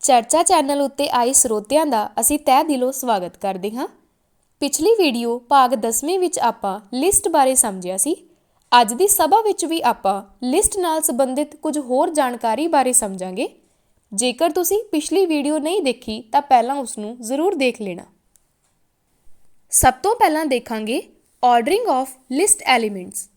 ਚਰਚਾ ਚੈਨਲ ਉੱਤੇ ਆਏ ਸਰੋਤਿਆਂ ਦਾ ਅਸੀਂ ਤਹਿ ਦਿਲੋਂ ਸਵਾਗਤ ਕਰਦੇ ਹਾਂ। ਪਿਛਲੀ ਵੀਡੀਓ ਭਾਗ 10ਵੇਂ ਵਿੱਚ ਆਪਾਂ ਲਿਸਟ ਬਾਰੇ ਸਮਝਿਆ ਸੀ। ਅੱਜ ਦੀ ਸਭਾ ਵਿੱਚ ਵੀ ਆਪਾਂ ਲਿਸਟ ਨਾਲ ਸੰਬੰਧਿਤ ਕੁਝ ਹੋਰ ਜਾਣਕਾਰੀ ਬਾਰੇ ਸਮਝਾਂਗੇ। ਜੇਕਰ ਤੁਸੀਂ ਪਿਛਲੀ ਵੀਡੀਓ ਨਹੀਂ ਦੇਖੀ ਤਾਂ ਪਹਿਲਾਂ ਉਸ ਨੂੰ ਜ਼ਰੂਰ ਦੇਖ ਲੈਣਾ। ਸਭ ਤੋਂ ਪਹਿਲਾਂ ਦੇਖਾਂਗੇ ਆਰਡਰਿੰਗ ਆਫ ਲਿਸਟ ਐਲੀਮੈਂਟਸ,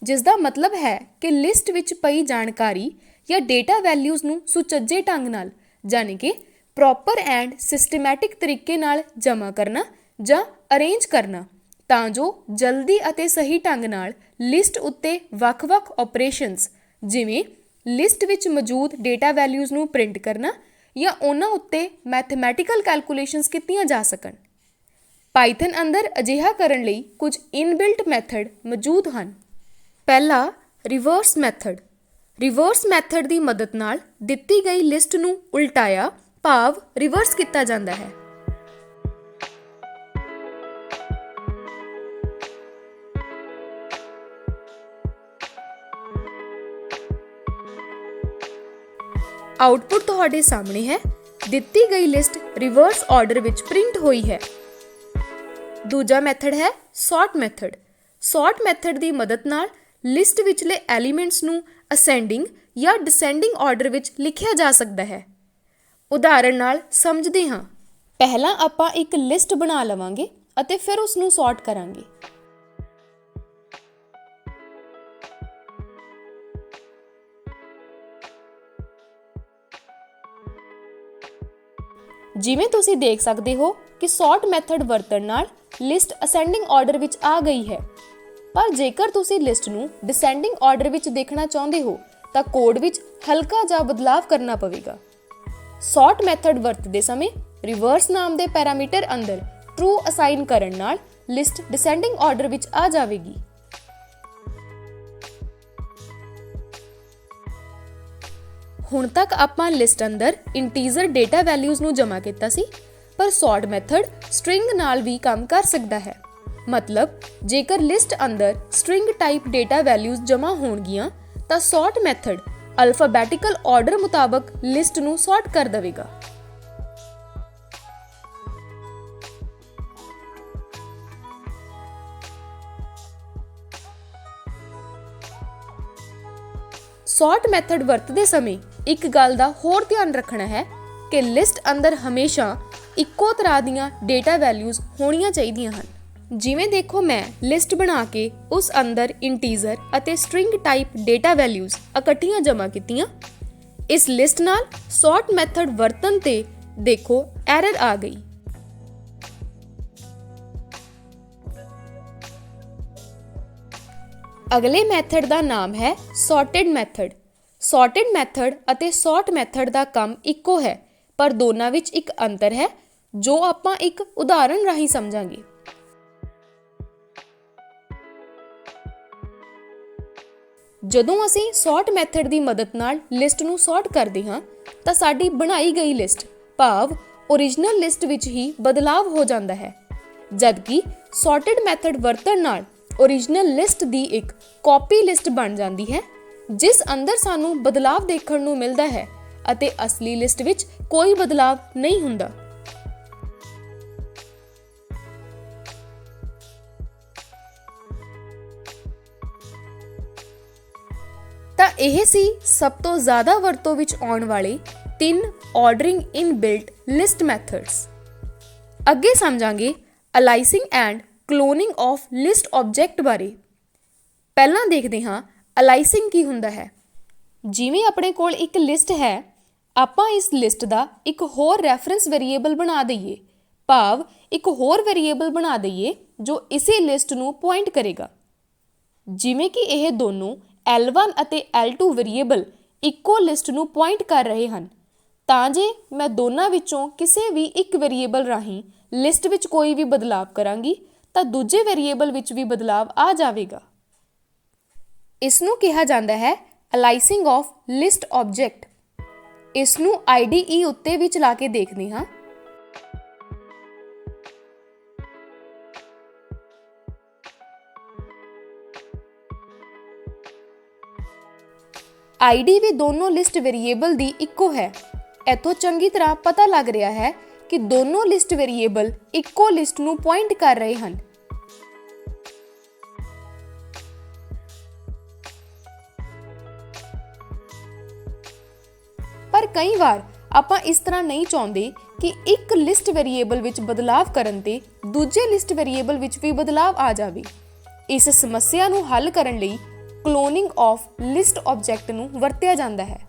ਜਿਸ ਦਾ ਮਤਲਬ ਹੈ ਕਿ ਲਿਸਟ ਵਿੱਚ ਪਈ ਜਾਣਕਾਰੀ ਜਾਂ ਡੇਟਾ ਵੈਲਿਊਜ਼ ਨੂੰ ਸੁਚੱਜੇ ਢੰਗ ਨਾਲ यानी कि प्रॉपर एंड सिस्टमैटिक तरीके नाल जमा करना ਜਾਂ अरेंज करना ਤਾਂ ਜੋ जल्दी ਅਤੇ सही ढंग नाल लिस्ट उत्ते ਵੱਖ-ਵੱਖ ऑपरेशंस जिवें लिस्ट ਵਿੱਚ मौजूद डेटा वैल्यूज़ ਨੂੰ प्रिंट करना ਜਾਂ ਉਹਨਾਂ ਉੱਤੇ मैथमैटिकल कैलकुलेशंस ਕੀਤੀਆਂ ਜਾ ਸਕਣ। ਪਾਈਥਨ ਅੰਦਰ ਅਜਿਹਾ ਕਰਨ ਲਈ ਕੁਝ ਇਨਬਿਲਟ ਮੈਥਡ ਮੌਜੂਦ ਹਨ। ਪਹਿਲਾ ਰਿਵਰਸ ਮੈਥਡ। ਰਿਵਰਸ ਮੈਥਡ ਦੀ ਮਦਦ ਨਾਲ ਦਿੱਤੀ ਗਈ ਲਿਸਟ ਨੂੰ ਉਲਟਾਇਆ ਭਾਵ ਰਿਵਰਸ ਕੀਤਾ ਜਾਂਦਾ ਹੈ। ਆਉਟਪੁੱਟ ਤੁਹਾਡੇ ਸਾਹਮਣੇ ਹੈ। ਦਿੱਤੀ ਗਈ ਲਿਸਟ ਰਿਵਰਸ ਆਰਡਰ ਵਿੱਚ ਪ੍ਰਿੰਟ ਹੋਈ ਹੈ। ਦੂਜਾ ਮੈਥਡ ਹੈ ਸੌਰਟ ਮੈਥਡ। ਸੌਰਟ ਮੈਥਡ ਦੀ ਮਦਦ ਨਾਲ ਲਿਸਟ ਵਿਚਲੇ ਐਲੀਮੈਂਟਸ ਨੂੰ ਅਸੈਂਡਿੰਗ ਜਾਂ ਡਿਸੈਂਡਿੰਗ ਆਰਡਰ ਵਿੱਚ ਲਿਖਿਆ ਜਾ ਸਕਦਾ ਹੈ। ਉਦਾਹਰਣ ਨਾਲ ਸਮਝਦੇ ਹਾਂ। ਪਹਿਲਾਂ ਆਪਾਂ ਇੱਕ ਲਿਸਟ ਬਣਾ ਲਵਾਂਗੇ ਅਤੇ ਫਿਰ ਉਸ ਨੂੰ ਸੌਰਟ ਕਰਾਂਗੇ। ਜਿਵੇਂ ਤੁਸੀਂ ਦੇਖ ਸਕਦੇ ਹੋ ਕਿ ਸੌਰਟ ਮੈਥਡ ਵਰਤਣ ਨਾਲ ਲਿਸਟ ਅਸੈਂਡਿੰਗ ਆਰਡਰ ਵਿੱਚ ਆ ਗਈ ਹੈ। ਪਰ ਜੇਕਰ ਤੁਸੀਂ ਲਿਸਟ ਨੂੰ ਡਿਸੈਂਡਿੰਗ ਆਰਡਰ ਵਿੱਚ ਦੇਖਣਾ ਚਾਹੁੰਦੇ ਹੋ ਤਾਂ ਕੋਡ ਵਿੱਚ ਹਲਕਾ ਜਿਹਾ ਬਦਲਾਵ ਕਰਨਾ ਪਵੇਗਾ। ਸੌਰਟ ਮੈਥਡ ਵਰਤਦੇ ਸਮੇਂ ਰਿਵਰਸ ਨਾਮ ਦੇ ਪੈਰਾਮੀਟਰ ਅੰਦਰ ਟਰੂ ਅਸਾਈਨ ਕਰਨ ਨਾਲ ਲਿਸਟ ਡਿਸੈਂਡਿੰਗ ਆਰਡਰ ਵਿੱਚ ਆ ਜਾਵੇਗੀ। ਹੁਣ ਤੱਕ ਆਪਾਂ ਲਿਸਟ ਅੰਦਰ ਇੰਟੀਜ਼ਰ ਡੇਟਾ ਵੈਲਿਊਜ਼ ਨੂੰ ਜਮ੍ਹਾਂ ਕੀਤਾ ਸੀ, ਪਰ ਸੌਰਟ ਮੈਥਡ ਸਟ੍ਰਿੰਗ ਨਾਲ ਵੀ ਕੰਮ ਕਰ ਸਕਦਾ ਹੈ। मतलब जेकर लिस्ट अंदर स्ट्रिंग टाइप डेटा वैल्यूज जमा होणगियां तां सॉर्ट मैथड अल्फाबैटिकल ऑर्डर मुताबक लिस्ट नूं सॉर्ट कर देवेगा। सॉर्ट मैथड वरतदे समय एक गल दा होर ध्यान रखना है कि लिस्ट अंदर हमेशा इक्को तरह दीयां डेटा वैल्यूज होणियां चाहीदियां हन। जिवें देखो मैं लिस्ट बना के उस अंदर इंटीजर ਅਤੇ स्ट्रिंग टाइप डेटा वैल्यूज इकट्ठियां जमा कीतियां। इस लिस्ट नाल सॉर्ट मैथड वरतन ते देखो एरर आ गई। अगले मैथड ਦਾ ਨਾਮ ਹੈ ਸੌਰਟਡ ਮੈਥਡ। ਸੌਰਟਡ ਮੈਥਡ ਅਤੇ ਸੌਰਟ ਮੈਥਡ ਦਾ ਕੰਮ ਇੱਕੋ ਹੈ, ਪਰ ਦੋਨਾਂ ਵਿੱਚ ਇੱਕ ਅੰਤਰ ਹੈ ਜੋ ਆਪਾਂ ਇੱਕ ਉਦਾਹਰਣ ਰਾਹੀਂ ਸਮਝਾਂਗੇ। ਜਦੋਂ ਅਸੀਂ ਸੌਰਟ ਮੈਥਡ ਦੀ ਮਦਦ ਨਾਲ ਲਿਸਟ ਨੂੰ ਸੌਰਟ ਕਰਦੇ ਹਾਂ ਤਾਂ ਸਾਡੀ ਬਣਾਈ ਗਈ ਲਿਸਟ ਭਾਵ ਓਰੀਜਨਲ ਲਿਸਟ ਵਿੱਚ ਹੀ ਬਦਲਾਵ ਹੋ ਜਾਂਦਾ ਹੈ, ਜਦਕਿ ਸੌਰਟਡ ਮੈਥਡ ਵਰਤਣ ਨਾਲ ਓਰੀਜਨਲ ਲਿਸਟ ਦੀ ਇੱਕ ਕਾਪੀ ਲਿਸਟ ਬਣ ਜਾਂਦੀ ਹੈ ਜਿਸ ਅੰਦਰ ਸਾਨੂੰ ਬਦਲਾਵ ਦੇਖਣ ਨੂੰ ਮਿਲਦਾ ਹੈ ਅਤੇ ਅਸਲੀ ਲਿਸਟ ਵਿੱਚ ਕੋਈ ਬਦਲਾਵ ਨਹੀਂ ਹੁੰਦਾ। ਤਾਂ ਇਹ ਸੀ ਸਭ ਤੋਂ ਜ਼ਿਆਦਾ ਵਰਤੋਂ ਵਿੱਚ ਆਉਣ ਵਾਲੇ 3 ਆਰਡਰਿੰਗ ਇਨਬਿਲਟ ਲਿਸਟ ਮੈਥਡਸ। ਅੱਗੇ ਸਮਝਾਂਗੇ aliasing and cloning of list object ਬਾਰੇ। ਪਹਿਲਾਂ ਦੇਖਦੇ ਹਾਂ ਅਲਾਈਸਿੰਗ ਕੀ ਹੁੰਦਾ ਹੈ। ਜਿਵੇਂ ਆਪਣੇ ਕੋਲ ਇੱਕ ਲਿਸਟ ਹੈ, ਆਪਾਂ ਇਸ ਲਿਸਟ ਦਾ ਇੱਕ ਹੋਰ ਰੈਫਰੈਂਸ ਵੇਰੀਏਬਲ ਬਣਾ ਦਈਏ, ਭਾਵ ਇੱਕ ਹੋਰ ਵੇਰੀਏਬਲ ਬਣਾ ਦਈਏ ਜੋ ਇਸੇ ਲਿਸਟ ਨੂੰ ਪੁਆਇੰਟ ਕਰੇਗਾ। ਜਿਵੇਂ ਕਿ ਇਹ ਦੋਨੋਂ L1 ਅਤੇ L2 ਵੇਰੀਏਬਲ ਇੱਕੋ ਲਿਸਟ ਨੂੰ ਪੁਆਇੰਟ ਕਰ ਰਹੇ ਹਨ, ਤਾਂ ਜੇ ਮੈਂ ਦੋਨਾਂ ਵਿੱਚੋਂ ਕਿਸੇ ਵੀ ਇੱਕ ਵੇਰੀਏਬਲ ਰਾਹੀਂ ਲਿਸਟ ਵਿੱਚ ਕੋਈ ਵੀ ਬਦਲਾਵ ਕਰਾਂਗੀ ਤਾਂ ਦੂਜੇ ਵੇਰੀਏਬਲ ਵਿੱਚ ਵੀ ਬਦਲਾਵ ਆ ਜਾਵੇਗਾ। ਇਸ ਨੂੰ ਕਿਹਾ ਜਾਂਦਾ ਹੈ ਅਲਾਈਸਿੰਗ ਆਫ ਲਿਸਟ ਆਬਜੈਕਟ। ਇਸ ਨੂੰ IDE ਉੱਤੇ ਵੀ ਚਲਾ ਕੇ ਦੇਖਦੇ ਹਾਂ। आईडी भी दोनों लिस्ट वेरिएबल दी इक्को है, ਇੱਥੋਂ ਚੰਗੀ ਤਰ੍ਹਾਂ ਪਤਾ ਲੱਗ ਰਿਹਾ ਹੈ ਕਿ ਦੋਨੋਂ ਲਿਸਟ ਵੇਰੀਏਬਲ ਇੱਕੋ ਲਿਸਟ ਨੂੰ ਪੁਆਇੰਟ ਕਰ ਰਹੇ ਹਨ। ਪਰ ਕਈ ਵਾਰ ਆਪਾਂ ਇਸ ਤਰ੍ਹਾਂ ਨਹੀਂ ਚਾਹੁੰਦੇ ਕਿ ਇੱਕ ਲਿਸਟ ਵੇਰੀਏਬਲ ਵਿੱਚ ਬਦਲਾਵ ਕਰਨ ਤੇ ਦੂਜੇ ਲਿਸਟ ਵੇਰੀਏਬਲ ਵਿੱਚ ਵੀ ਬਦਲਾਵ ਆ ਜਾਵੇ। ਇਸ ਸਮੱਸਿਆ ਨੂੰ ਹੱਲ ਕਰਨ ਲਈ ਕਲੋਨਿੰਗ ਆਫ ਲਿਸਟ ਆਬਜੈਕਟ ਨੂੰ ਵਰਤਿਆ ਜਾਂਦਾ ਹੈ।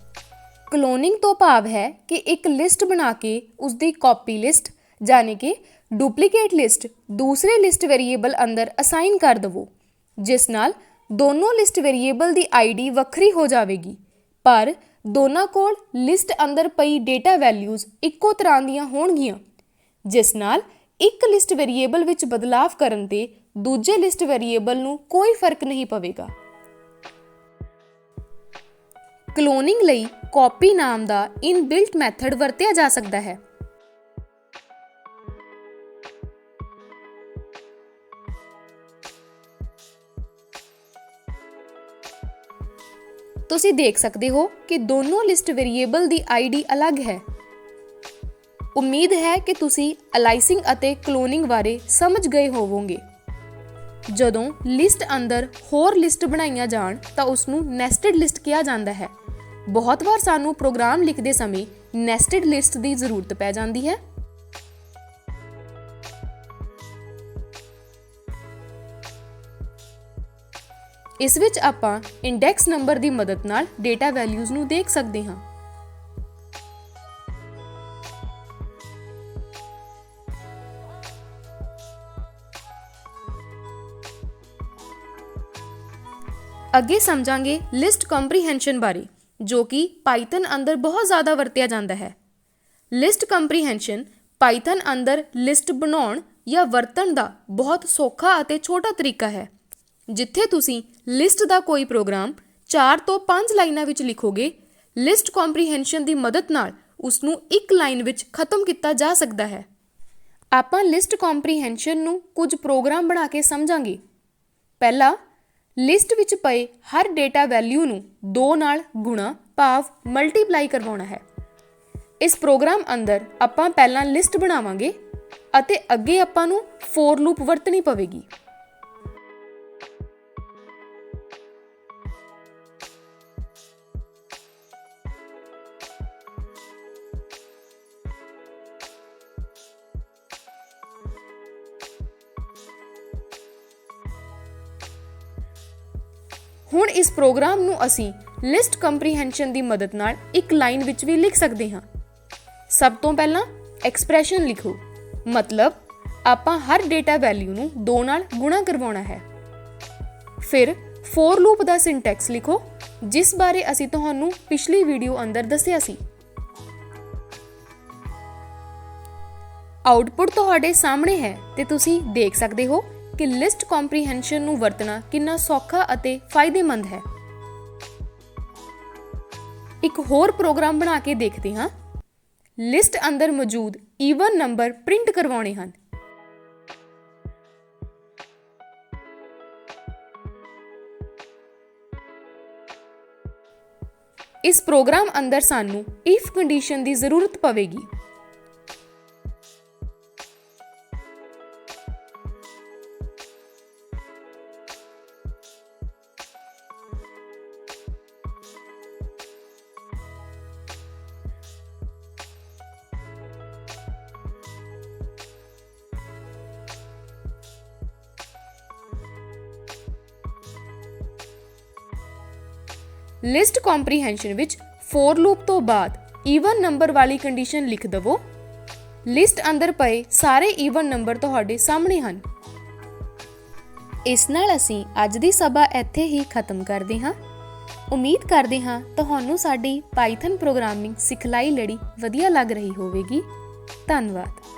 ਕਲੋਨਿੰਗ ਤੋਂ ਭਾਵ ਹੈ ਕਿ ਇੱਕ ਲਿਸਟ ਬਣਾ ਕੇ ਉਸ ਦੀ ਕਾਪੀ ਲਿਸਟ ਯਾਨੀ ਕਿ ਡੁਪਲੀਕੇਟ ਲਿਸਟ ਦੂਸਰੇ ਲਿਸਟ ਵੇਰੀਏਬਲ ਅੰਦਰ ਅਸਾਈਨ ਕਰ ਦਵੋ, ਜਿਸ ਨਾਲ ਦੋਨੋਂ ਲਿਸਟ ਵੇਰੀਏਬਲ ਦੀ ਆਈਡੀ ਵੱਖਰੀ ਹੋ ਜਾਵੇਗੀ, ਪਰ ਦੋਨਾਂ ਕੋਲ ਲਿਸਟ ਅੰਦਰ ਪਈ ਡੇਟਾ ਵੈਲਿਊਜ਼ ਇੱਕੋ ਤਰ੍ਹਾਂ ਦੀਆਂ ਹੋਣਗੀਆਂ, ਜਿਸ ਨਾਲ ਇੱਕ ਲਿਸਟ ਵੇਰੀਏਬਲ ਵਿੱਚ ਬਦਲਾਵ ਕਰਨ ਤੇ ਦੂਜੇ ਲਿਸਟ ਵੇਰੀਏਬਲ ਨੂੰ ਕੋਈ ਫਰਕ ਨਹੀਂ ਪਵੇਗਾ। ਕਲੋਨਿੰਗ ਲਈ ਕਾਪੀ ਨਾਮ ਦਾ ਇਨਬਿਲਟ ਮੈਥਡ ਵਰਤਿਆ ਜਾ ਸਕਦਾ ਹੈ। ਤੁਸੀਂ ਦੇਖ ਸਕਦੇ ਹੋ ਕਿ ਦੋਨੋਂ ਲਿਸਟ ਵੇਰੀਏਬਲ ਦੀ ਆਈਡੀ ਅਲੱਗ ਹੈ। ਉਮੀਦ ਹੈ ਕਿ ਤੁਸੀਂ ਅਲਾਈਸਿੰਗ ਅਤੇ ਕਲੋਨਿੰਗ ਬਾਰੇ ਸਮਝ ਗਏ ਹੋਵੋਗੇ। ਜਦੋਂ ਲਿਸਟ ਅੰਦਰ ਹੋਰ ਲਿਸਟ ਬਣਾਈਆਂ ਜਾਣ ਤਾਂ ਉਸ ਨੂੰ ਨੈਸਟਡ ਲਿਸਟ ਕਿਹਾ ਜਾਂਦਾ ਹੈ। ਬਹੁਤ ਵਾਰ ਸਾਨੂੰ ਪ੍ਰੋਗਰਾਮ ਲਿਖਦੇ ਸਮੇਂ ਨੈਸਟਡ ਲਿਸਟ ਦੀ ਜ਼ਰੂਰਤ ਪੈ ਜਾਂਦੀ ਹੈ। ਇਸ ਵਿੱਚ ਆਪਾਂ ਇੰਡੈਕਸ ਨੰਬਰ ਦੀ ਮਦਦ ਨਾਲ ਡੇਟਾ ਵੈਲਿਊਜ਼ ਨੂੰ ਦੇਖ ਸਕਦੇ ਹਾਂ। ਅੱਗੇ ਸਮਝਾਂਗੇ ਲਿਸਟ ਕੰਪਰੀਹੈਂਸ਼ਨ ਬਾਰੇ, ਜੋ ਕਿ ਪਾਈਥਨ ਅੰਦਰ ਬਹੁਤ ਜ਼ਿਆਦਾ ਵਰਤਿਆ ਜਾਂਦਾ ਹੈ। ਲਿਸਟ ਕੰਪਰੀਹੈਂਸ਼ਨ ਪਾਈਥਨ ਅੰਦਰ ਲਿਸਟ ਬਣਾਉਣ ਜਾਂ ਵਰਤਣ ਦਾ ਬਹੁਤ ਸੌਖਾ ਅਤੇ ਛੋਟਾ ਤਰੀਕਾ ਹੈ। ਜਿੱਥੇ ਤੁਸੀਂ ਲਿਸਟ ਦਾ ਕੋਈ ਪ੍ਰੋਗਰਾਮ 4 ਤੋਂ 5 ਲਾਈਨਾਂ ਵਿੱਚ ਲਿਖੋਗੇ, ਲਿਸਟ ਕੰਪਰੀਹੈਂਸ਼ਨ ਦੀ ਮਦਦ ਨਾਲ ਉਸ ਨੂੰ ਇੱਕ ਲਾਈਨ ਵਿੱਚ ਖਤਮ ਕੀਤਾ ਜਾ ਸਕਦਾ ਹੈ। ਆਪਾਂ ਲਿਸਟ ਕੰਪਰੀਹੈਂਸ਼ਨ ਨੂੰ ਕੁਝ ਪ੍ਰੋਗਰਾਮ ਬਣਾ ਕੇ ਸਮਝਾਂਗੇ। ਪਹਿਲਾ, ਲਿਸਟ ਵਿੱਚ ਪਏ ਹਰ ਡੇਟਾ ਵੈਲਿਊ ਨੂੰ 2 ਨਾਲ ਗੁਣਾ ਭਾਵ ਮਲਟੀਪਲਾਈ ਕਰਵਾਉਣਾ ਹੈ। ਇਸ ਪ੍ਰੋਗਰਾਮ ਅੰਦਰ ਆਪਾਂ ਪਹਿਲਾਂ ਲਿਸਟ ਬਣਾਵਾਂਗੇ ਅਤੇ ਅੱਗੇ ਆਪਾਂ ਨੂੰ ਫੋਰ ਲੂਪ ਵਰਤਣੀ ਪਵੇਗੀ। ਹੁਣ ਇਸ ਪ੍ਰੋਗਰਾਮ ਨੂੰ ਅਸੀਂ ਲਿਸਟ ਕੰਪਰੀਹੈਂਸ਼ਨ ਦੀ ਮਦਦ ਨਾਲ ਇੱਕ ਲਾਈਨ ਵਿੱਚ ਵੀ ਲਿਖ ਸਕਦੇ ਹਾਂ। ਸਭ ਤੋਂ ਪਹਿਲਾਂ ਐਕਸਪ੍ਰੈਸ਼ਨ ਲਿਖੋ, ਮਤਲਬ ਆਪਾਂ ਹਰ ਡੇਟਾ ਵੈਲਿਊ ਨੂੰ 2 ਨਾਲ ਗੁਣਾ ਕਰਵਾਉਣਾ ਹੈ। ਫਿਰ ਫੋਰ ਲੂਪ ਦਾ ਸਿੰਟੈਕਸ ਲਿਖੋ, ਜਿਸ ਬਾਰੇ ਅਸੀਂ ਤੁਹਾਨੂੰ ਪਿਛਲੀ ਵੀਡੀਓ ਅੰਦਰ ਦੱਸਿਆ ਸੀ। ਆਉਟਪੁੱਟ ਤੁਹਾਡੇ ਸਾਹਮਣੇ ਹੈ ਤੇ ਤੁਸੀਂ ਦੇਖ ਸਕਦੇ ਹੋ ਕਿ ਲਿਸਟ ਕੰਪਰੀਹੈਂਸ਼ਨ ਨੂੰ ਵਰਤਣਾ ਕਿੰਨਾ ਸੌਖਾ ਅਤੇ ਫਾਇਦੇਮੰਦ ਹੈ। ਇੱਕ ਹੋਰ ਪ੍ਰੋਗਰਾਮ ਬਣਾ ਕੇ ਦੇਖਦੇ ਹਾਂ। ਲਿਸਟ ਅੰਦਰ ਮੌਜੂਦ ਈਵਨ ਨੰਬਰ ਪ੍ਰਿੰਟ ਕਰਵਾਉਣੇ ਹਨ। ਇਸ ਪ੍ਰੋਗਰਾਮ ਅੰਦਰ ਸਾਨੂੰ ਇਫ ਕੰਡੀਸ਼ਨ ਦੀ ਜ਼ਰੂਰਤ ਪਵੇਗੀ। ਲਿਸਟ ਕੰਪਰੀਹੈਂਸ਼ਨ ਵਿੱਚ ਫੋਰ ਲੂਪ ਤੋਂ ਬਾਅਦ ਈਵਨ ਨੰਬਰ ਵਾਲੀ ਕੰਡੀਸ਼ਨ ਲਿਖ ਦਵੋ। ਲਿਸਟ ਅੰਦਰ ਪਏ ਸਾਰੇ ਈਵਨ ਨੰਬਰ ਤੁਹਾਡੇ ਸਾਹਮਣੇ ਹਨ। ਇਸ ਨਾਲ ਅਸੀਂ ਅੱਜ ਦੀ ਸਭਾ ਇੱਥੇ ਹੀ ਖਤਮ ਕਰਦੇ ਹਾਂ। ਉਮੀਦ ਕਰਦੇ ਹਾਂ ਤੁਹਾਨੂੰ ਸਾਡੀ ਪਾਈਥਨ ਪ੍ਰੋਗਰਾਮਿੰਗ ਸਿਖਲਾਈ ਲੜੀ ਵਧੀਆ ਲੱਗ ਰਹੀ ਹੋਵੇਗੀ। ਧੰਨਵਾਦ।